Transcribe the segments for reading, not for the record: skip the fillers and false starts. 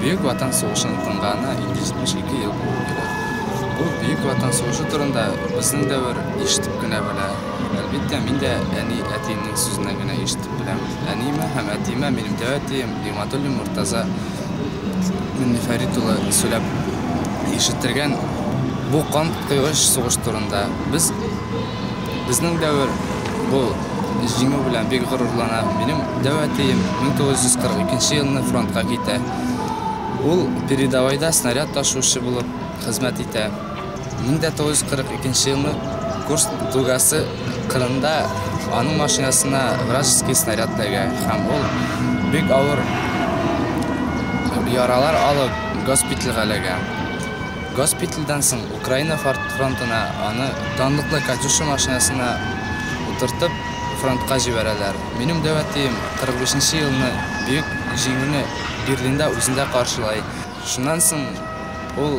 Büyük Vatan Soğuşu'nun tınğanına 72 yıl bo'ldi. Bu Büyük Vatan Soğuşu turunda bizning davr eshitib gina bo'la. Albatta, men de әтемнің so'zini gina eshitib bilaman. Әнеме һәм әтеме mening da'vatim Ne'matullo Murtaza Faridullo сөйләп eshittirgan bu qon qiyg'ish so'g'ish turunda bizning davr bu җиңү белән бик горурлана. Mening da'vatim 1942 елны фронтка китә. Ул передовойда снаряд ташучы булып хезмәт итә. 1942 елны Курск дугасы кырында аның машинасына вражеский снаряд тәгә һәм ул бик авыр яралар алып госпитальгә эләгә. Госпитальдән соң Украина фронтына аны данлыклы Катюша машинасына утыртып фронтка җибәрәләр. Минем дәватым 45 елны бик җиңүне Берлинда үзендә каршылай. Шуннан соң ул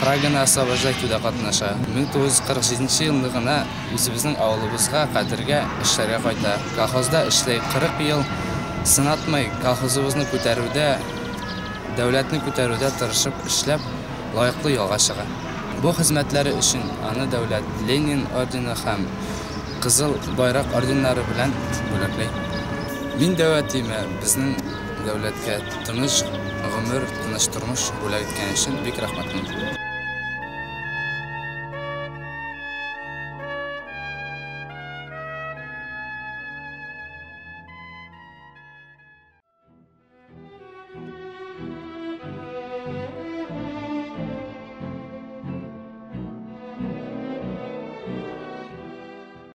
Праганы освобождайтуда катнаша. 1947 елны гына үзебезнең авылыбызга кадергә эшләргә кайта. Колхозда эшләй 40 ел сынатмый колхозыбызны күтәрүдә, дәүләтне күтәрүдә тырышып эшләп лаеклы ялга чыга. Бу хезмәтләре өчен аны дәүләт Ленин ордены һәм Кызыл байрак орденнары белән бүләкләй. Мин дәватыймә безнең дәүләткә тыныч гомер, тыныч тормыш бүләк иткән өчен бик рәхмәтле.